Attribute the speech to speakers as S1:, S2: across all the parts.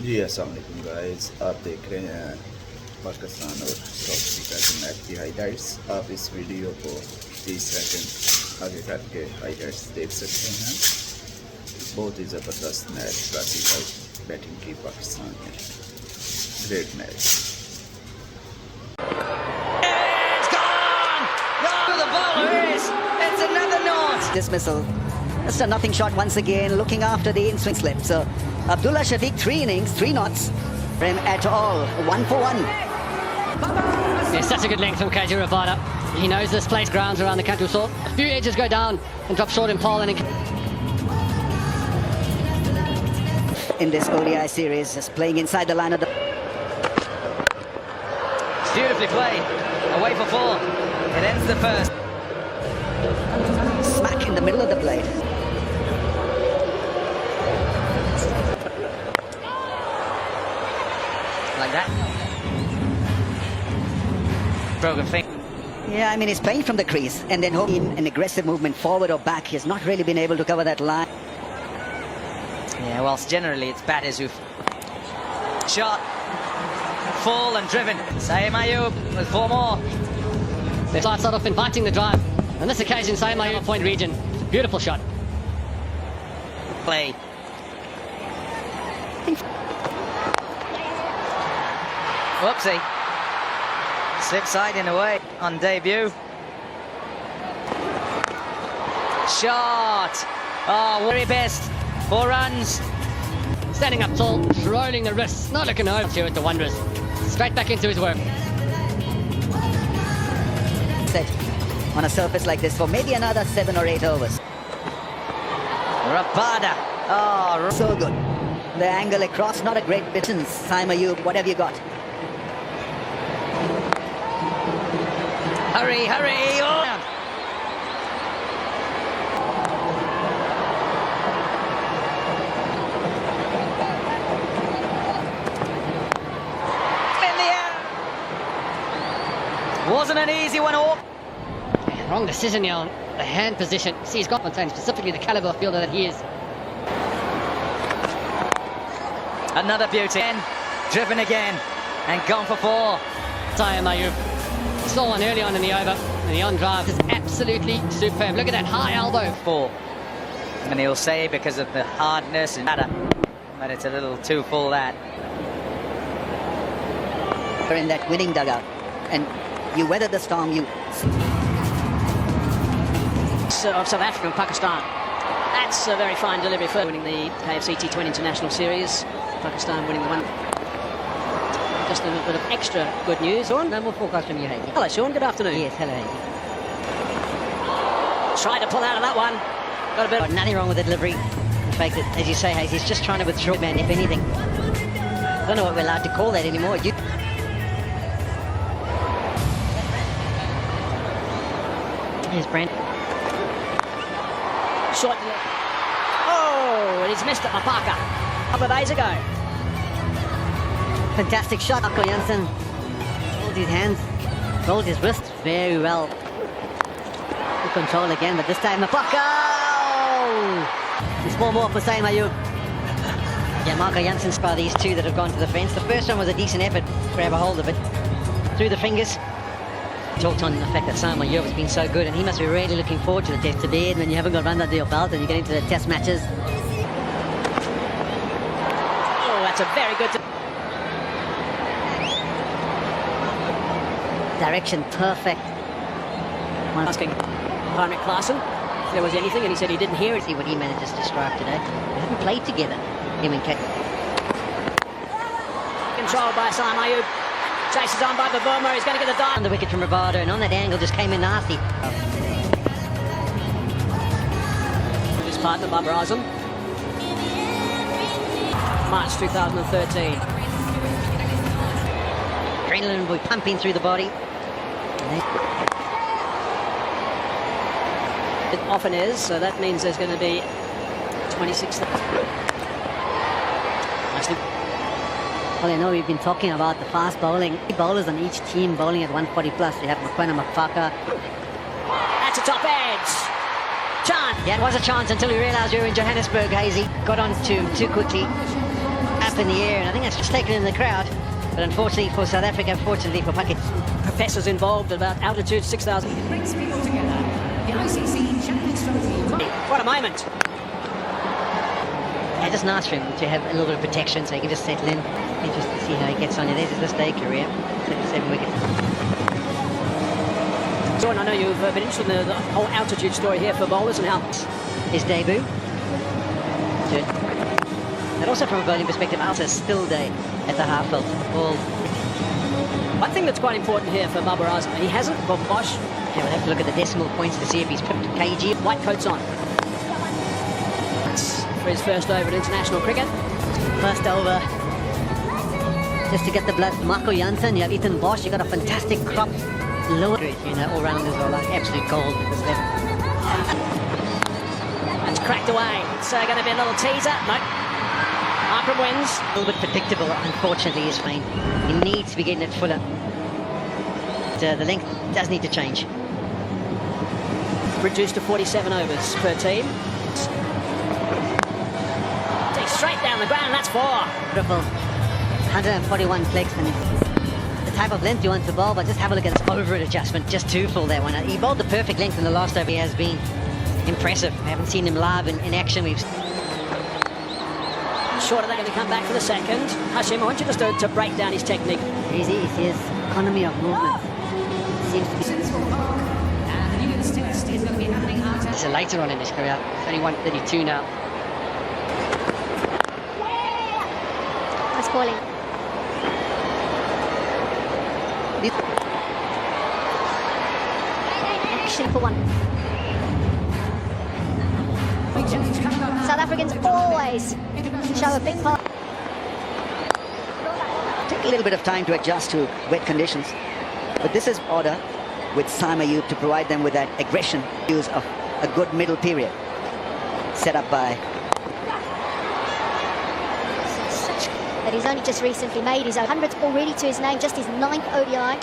S1: जी अस्सलाम वालेकुम गाइस, आप देख रहे हैं पाकिस्तान और साउथ अफ्रीका के मैच की हाईलाइट्स। आप इस वीडियो को 30 सेकंड आगे करके हाईलाइट्स देख सकते हैं। बहुत ही ज़बरदस्त मैच, क्लासिकल बैटिंग की पाकिस्तान में, great match.
S2: Dismissal. Just a nothing shot once again, looking after the in-swing slip. So Abdullah Shafiq, 3 innings, 3 knots for him at all. 1 for 1.
S3: It's such a good length from KJ Rabada. He knows this place grounds around the country. So a few edges go down and drop short in pole. And
S2: In this ODI series, just playing inside the line of the...
S4: It's beautifully played. Away for 4. It ends the first.
S2: Smack in the middle of the blade.
S4: Like that. Broken finger.
S2: Yeah, I mean, he's playing from the crease and then in an aggressive movement forward or back. He has not really been able to cover that line.
S4: Yeah, whilst generally it's batters who've shot, full and driven. Saeem Ayub with 4 more.
S3: they start sort of inviting the drive. On this occasion, Saeem Ayub point region. It's a beautiful shot.
S4: Play. Whoopsie. Slip side in away on debut. Shot. Oh, very best. 4 runs.
S3: Standing up tall, rolling the wrists, not looking over to it, the Wanderers. Straight back into his work.
S2: Set on a surface like this for maybe another 7 or 8 overs.
S4: Rabada. Oh,
S2: So good. The angle across, not a great distance. Saeem Ayub, what have you got?
S4: hurry, hurry. Oh. In the air. Wasn't an easy one all.
S3: Wrong decision here on the hand position. See, he's got Fontaine, specifically the caliber of fielder that he is.
S4: Another beauty. Driven again and gone for 4.
S3: Saeem Ayub. Saw one early on in the over, and the on drive is absolutely superb. Look at that high elbow.
S4: 4. And he'll say because of the hardness and matter, but it's a little too full that.
S2: You're in that winning dugout and you weather the storm.
S5: Of South Africa and Pakistan. That's a very fine delivery for winning the KFC T20 International Series. Pakistan winning the one. Just a little bit of extra good news.
S2: Sean, no more forecast from you, Hazy.
S5: Hello, Sean. Good afternoon.
S2: Yes, hello, Hazy.
S5: Tried to pull out of that one. Got a bit.
S2: Nothing wrong with the delivery. In fact, as you say, Hazy, he's just trying to withdraw, man, if anything. I don't know what we're allowed to call that anymore. Here's Brent.
S5: Short. Oh, and he's missed it, Mapaka. A couple of days ago.
S2: Fantastic shot. Marco Jansen rolled his hands, rolled his wrist very well. Good control again, but this time Mapaka! It's 4 more for Saeem Ayub. Yeah, Marco Jansen's by these 2 that have gone to the fence. The first one was a decent effort, grab a hold of it. Through the fingers. Talked on the fact that Saeem Ayub has been so good and he must be really looking forward to the test today, and when you haven't got runs under your belt and you get into the test matches.
S5: Oh, that's a very good.
S2: Direction perfect.
S5: Asking Heinrich Klaassen if there was anything, and he said he didn't hear it.
S2: See what he manages to strike today. They haven't played together, him and Kate.
S5: Controlled by Saeem Ayub. Chases on by Babomo. He's going to get the dive.
S2: On the wicket from Rabada, and on that angle just came in nasty.
S5: His partner, Babar Azam. March 2013.
S2: Adrenaline will be pumping through the body.
S5: It often is, so that means there's going to be 26.
S2: Well, I know we've been talking about the fast bowling. Bowlers on each team bowling at 140 plus. We have Mokoena Mapaka.
S5: That's a top edge. Chance.
S2: Yeah, it was a chance until we realised we were in Johannesburg, Hazy. Got on too quickly. up in the air, and I think that's just taken in the crowd. But unfortunately for South Africa, fortunately for Puckett.
S5: Professors involved at about altitude 6,000.
S6: Brings people together. The ICC Champions Trophy.
S5: What a moment.
S2: Yeah, just nice for him to have a little bit of protection so he can just settle in. Interesting to see how he gets on. There's his day career, 7 wickets.
S5: Jordan, I know you've been interested in the whole altitude story here for bowlers and how
S2: His debut. Good. And also from a bowling perspective, Alsa's still day at the half-field.
S5: one thing that's quite important here for Babar Azam, he hasn't got Bosch.
S2: Yeah, we'll have to look at the decimal points to see if he's pipped KG.
S5: White coats on. That's for his first over at international cricket.
S2: First over. Just to get the blood, Marco Jansen, you have Ethan Bosch, you got a fantastic crop. Lower, all-rounders are like absolute gold at this level.
S5: That's cracked away. So going to be a little teaser. No. Markham wins.
S2: A little bit predictable, unfortunately, is fine. He needs to be getting it fuller. But, the length does need to change.
S5: Reduced to 47 overs per team. Takes straight down the ground, that's 4.
S2: Beautiful. 141 clicks, and the type of length you want to bowl, but just have a look at this over adjustment, just too full that one. He bowled the perfect length in the last over. He has been impressive. I haven't seen him live in action. We've
S5: Shorter, they're going to come back for the second. Hashim, I want you just to break down his technique.
S2: easy. It's his economy of movement. Seems to be.
S6: And the Newlands Test is going to be happening after.
S3: It's a later on in his career. It's only 132 now.
S7: Nice bowling. Action for one. South Africans always show a big part.
S8: Take a little bit of time to adjust to wet conditions. But this is order with Saim Ayub to provide them with that aggression use of a good middle period set up by
S7: That he's only just recently made his 100th already to his name, just his 9th ODI.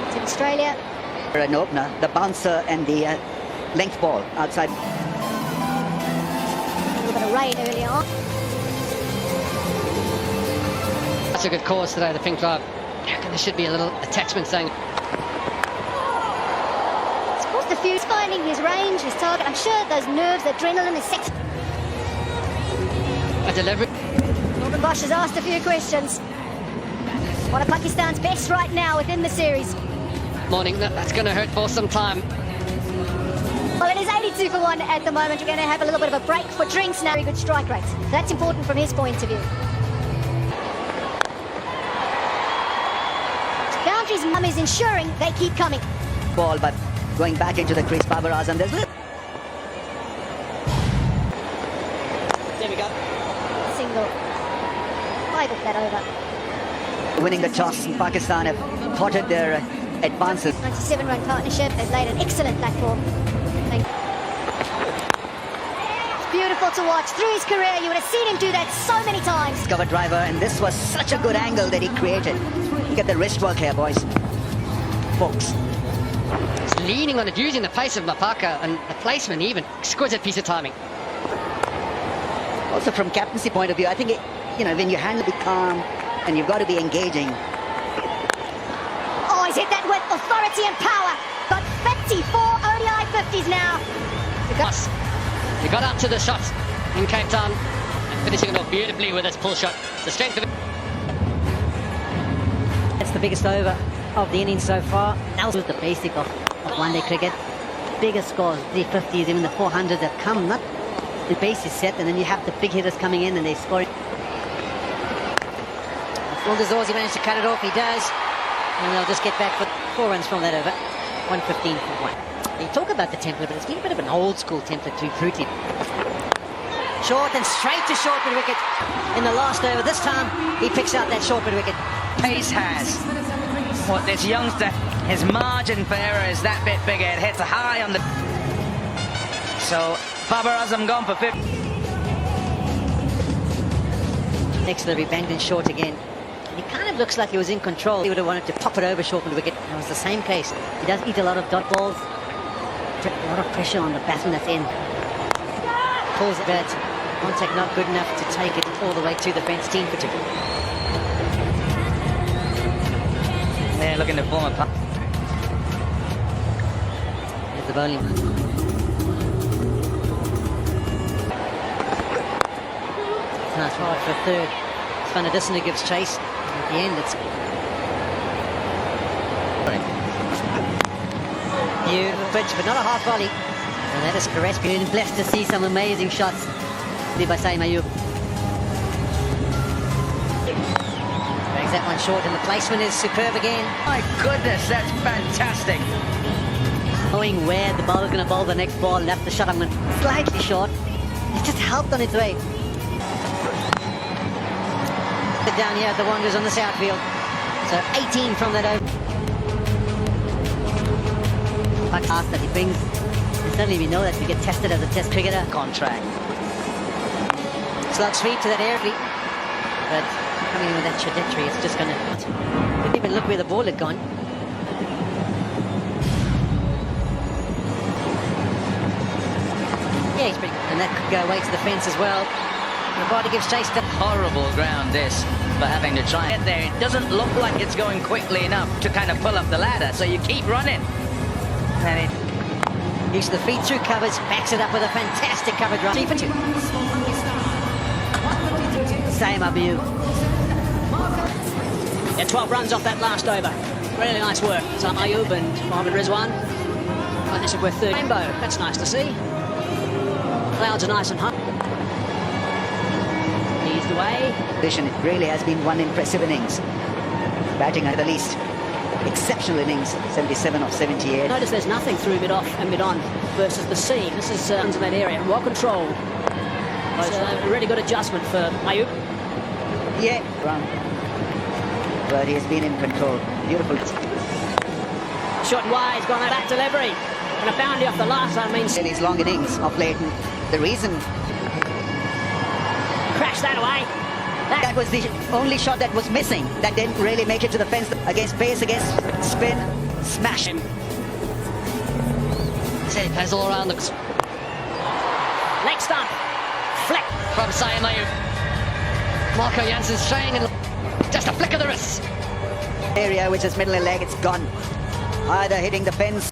S7: It's in Australia.
S8: an opener, the bouncer and the length ball outside.
S7: A little bit of rain early on.
S3: That's a good cause today, the Pink Club. I reckon there should be a little attachment saying.
S7: It's caused a few. He's finding his range, his target. I'm sure those nerves, the adrenaline is set.
S3: A delivery.
S7: Morgan Bosch has asked a few questions. One of Pakistan's best right now within the series.
S3: Morning, that's going to hurt for some time.
S7: Well, it is 82 for 1 at the moment. We're going to have a little bit of a break for drinks now. Very good strike rate. That's important from his point of view. Boundaries mum is ensuring they keep coming.
S8: Ball, but going back into the crease, Babar Azam. There's
S5: There we go.
S7: Single. 5 off that over.
S8: winning the toss. Pakistan have plotted their advances.
S7: 97-run partnership. They've laid an excellent platform. It's beautiful to watch. Through his career, you would have seen him do that so many times.
S8: Cover driver, and this was such a good angle that he created. Look at the wrist work here, boys. Folks.
S3: He's leaning on it, using the pace of Mapaka and the placement even. Exquisite piece of timing.
S8: Also from captaincy point of view, I think, when you handle it calm and you've got to be engaging.
S7: Oh, he's hit that with authority and power. Got 54 ODI 50s now.
S3: Plus, he got up to the shot in Cape Town and finishing it off beautifully with his pull shot. The strength of it.
S2: That's the biggest over of the innings so far. That was the basic of one-day cricket. Bigger scores, the 50s, even the 400s have come. Not the base is set, and then you have the big hitters coming in and they're scoring. Full Dazors, he managed to cut it off. He does, and they'll just get back for 4 runs from that over. 115 for 1. You talk about the template, but it's been a bit of an old school template to recruit him. Short and straight to short mid wicket in the last over. This time he picks out that short mid wicket.
S4: Pace has what this youngster, his margin for error is that bit bigger. It hits high on the. So Babar Azam gone for 50.
S2: Next will be banged in short again. And he kind of looks like he was in control. He would have wanted to pop it over short mid wicket. It was the same case. He does eat a lot of dot balls. Put a lot of pressure on the batsman that's in. Pulls the bat. Contact not good enough to take it all the way to the fence, 10 for 2.
S4: They're looking to form a punt.
S2: Here's the bowling line. Nice right for third. Svanadisson who gives chase. At the end, it's beautiful pitch, but not a half volley. And that is correct. Been blessed to see some amazing shots by Saim Ayub. Brings that one short, and the placement is superb again.
S4: My goodness, that's fantastic.
S2: Knowing where the bowler's going to bowl the next ball, left the shot, I'm slightly short. It's just helped on its way. Down here at the Wanderers on the south field. So 18 from that over. Pass that he brings. And suddenly we know that we get tested as a test cricketer.
S4: Contract.
S2: Slug sweep to that airfield. But coming in with that trajectory, it's just going to... Didn't even look where the ball had gone. Yeah, he's pretty... And that could go away to the fence as well. The body gives chase to...
S4: Horrible ground this for having to try and get there. It doesn't look like it's going quickly enough to kind of pull up the ladder, so you keep running. And it...
S2: Use the feet through covers, backs it up with a fantastic cover drive. 3 for 2. Saim Ayub.
S5: Yeah, 12 runs off that last over. Really nice work. Saim Ayub and Mohammad Rizwan. Partnership with third. Rainbow, that's nice to see. Clouds are nice and high. Eased away.
S8: It really has been one impressive innings. Batting at the least. Exceptional innings, 77 of 78.
S5: Notice there's nothing through mid-off and mid-on versus the seam. This is runs in that area. Well controlled. It's a really good adjustment for Ayub.
S8: Yeah, wrong. But he's been in control. Beautiful.
S5: Short and wide, he's gone that delivery. And a boundary off the last one means...
S8: In his long innings of late, the reason...
S5: Crash that away.
S8: That was the only shot that was missing. That didn't really make it to the fence. Against pace, against spin, smash him.
S3: He plays all around the...
S5: Leg stump. Flick.
S3: From Saim Ayub. Marco Jansen's trying and just a flick of the wrist.
S8: Area which is middle and leg, it's gone. Either hitting the fence